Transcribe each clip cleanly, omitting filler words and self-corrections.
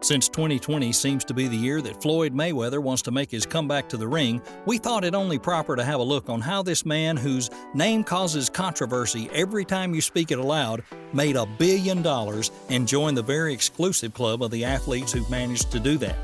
Since 2020 seems to be the year that Floyd Mayweather wants to make his comeback to the ring, we thought it only proper to have a look on how this man, whose name causes controversy every time you speak it aloud, made $1 billion and joined the very exclusive club of the athletes who've managed to do that.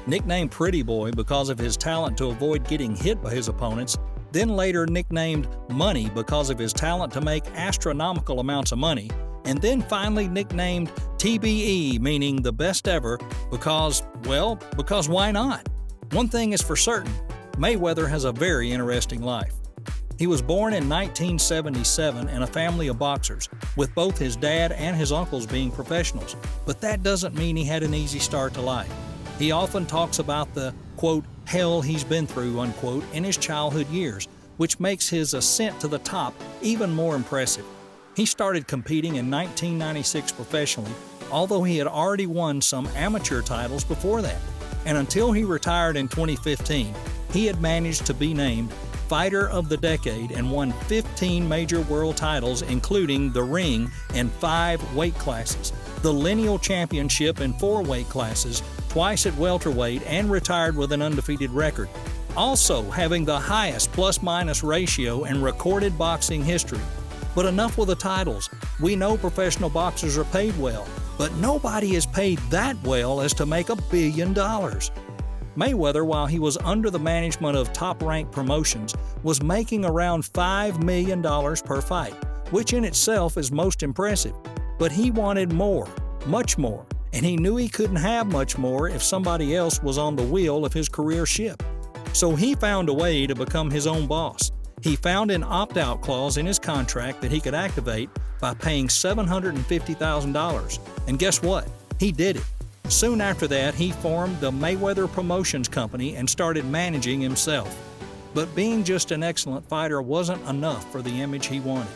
Nicknamed Pretty Boy because of his talent to avoid getting hit by his opponents, then later nicknamed Money because of his talent to make astronomical amounts of money, and then finally nicknamed TBE, meaning the best ever, because why not? One thing is for certain, Mayweather has a very interesting life. He was born in 1977 in a family of boxers, with both his dad and his uncles being professionals, but that doesn't mean he had an easy start to life. He often talks about the, quote, hell he's been through, unquote, in his childhood years, which makes his ascent to the top even more impressive. He started competing in 1996 professionally, although he had already won some amateur titles before that. And until he retired in 2015, he had managed to be named Fighter of the Decade and won 15 major world titles, including the ring in 5 weight classes, the lineal championship in 4 weight classes, twice at welterweight, and retired with an undefeated record. Also having the highest plus-minus ratio in recorded boxing history. But enough with the titles. We know professional boxers are paid well, but nobody is paid that well as to make $1 billion. Mayweather, while he was under the management of top-ranked promotions, was making around $5 million per fight, which in itself is most impressive. But he wanted more, much more, and he knew he couldn't have much more if somebody else was on the wheel of his career ship. So he found a way to become his own boss. He found an opt-out clause in his contract that he could activate by paying $750,000. And guess what? He did it. Soon after that, he formed the Mayweather Promotions Company and started managing himself. But being just an excellent fighter wasn't enough for the image he wanted.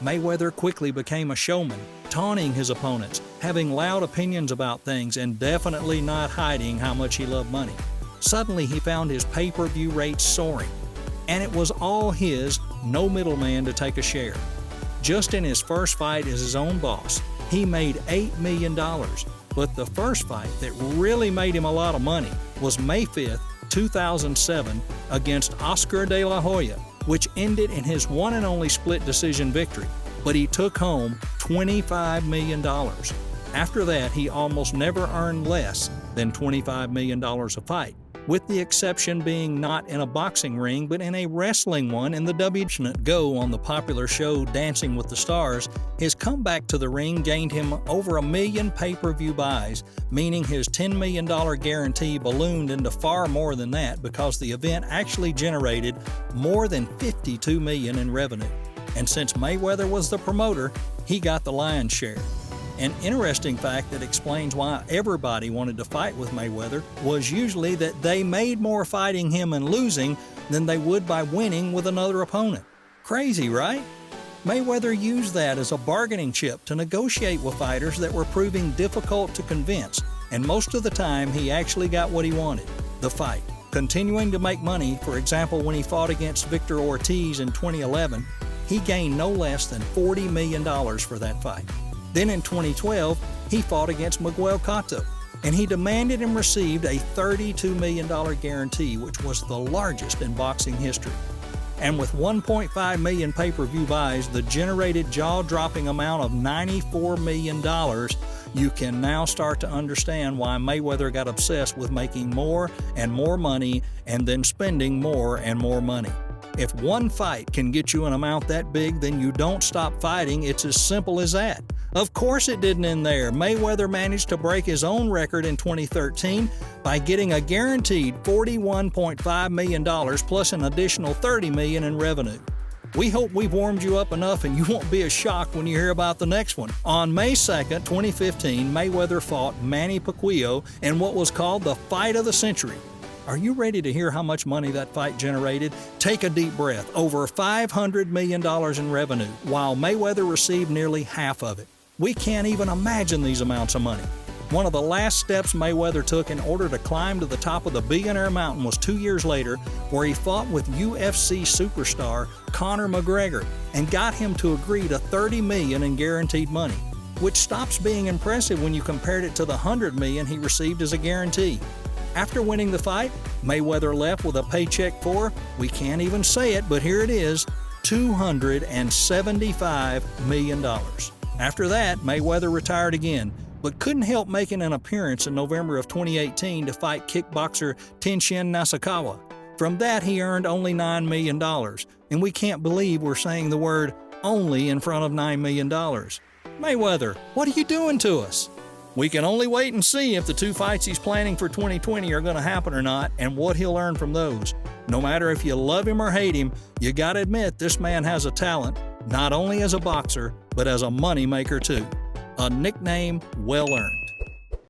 Mayweather quickly became a showman, taunting his opponents, having loud opinions about things, and definitely not hiding how much he loved money. Suddenly, he found his pay-per-view rates soaring. And it was all his, no middleman to take a share. Just in his first fight as his own boss, he made $8 million. But the first fight that really made him a lot of money was May 5th, 2007 against Oscar de la Hoya, which ended in his one and only split decision victory. But he took home $25 million. After that, he almost never earned less than $25 million a fight, with the exception being not in a boxing ring but in a wrestling one in the WWO on the popular show Dancing with the Stars. His comeback to the ring gained him over 1 million pay-per-view buys, meaning his $10 million guarantee ballooned into far more than that because the event actually generated more than $52 million in revenue. And since Mayweather was the promoter, he got the lion's share. An interesting fact that explains why everybody wanted to fight with Mayweather was usually that they made more fighting him and losing than they would by winning with another opponent. Crazy, right? Mayweather used that as a bargaining chip to negotiate with fighters that were proving difficult to convince, and most of the time he actually got what he wanted, the fight. Continuing to make money, for example, when he fought against Victor Ortiz in 2011, he gained no less than $40 million for that fight. Then in 2012, he fought against Miguel Cotto, and he demanded and received a $32 million guarantee, which was the largest in boxing history. And with 1.5 million pay-per-view buys, the generated jaw-dropping amount of $94 million, you can now start to understand why Mayweather got obsessed with making more and more money and then spending more and more money. If one fight can get you an amount that big, then you don't stop fighting. It's as simple as that. Of course it didn't end there. Mayweather managed to break his own record in 2013 by getting a guaranteed $41.5 million plus an additional $30 million in revenue. We hope we've warmed you up enough and you won't be as shocked when you hear about the next one. On May 2nd, 2015, Mayweather fought Manny Pacquiao in what was called the Fight of the Century. Are you ready to hear how much money that fight generated? Take a deep breath. Over $500 million in revenue, while Mayweather received nearly half of it. We can't even imagine these amounts of money. One of the last steps Mayweather took in order to climb to the top of the billionaire mountain was 2 years later, where he fought with UFC superstar Conor McGregor and got him to agree to $30 million in guaranteed money. which stops being impressive when you compared it to the $100 million he received as a guarantee. After winning the fight, Mayweather left with a paycheck for, we can't even say it, but here it is, $275 million. After that, Mayweather retired again, but couldn't help making an appearance in November of 2018 to fight kickboxer Tenshin Nasukawa. From that, he earned only $9 million, and we can't believe we're saying the word only in front of $9 million. Mayweather, what are you doing to us? We can only wait and see if the 2 fights he's planning for 2020 are going to happen or not, and what he'll earn from those. No matter if you love him or hate him, you gotta admit this man has a talent, not only as a boxer, but as a moneymaker too. A nickname well earned.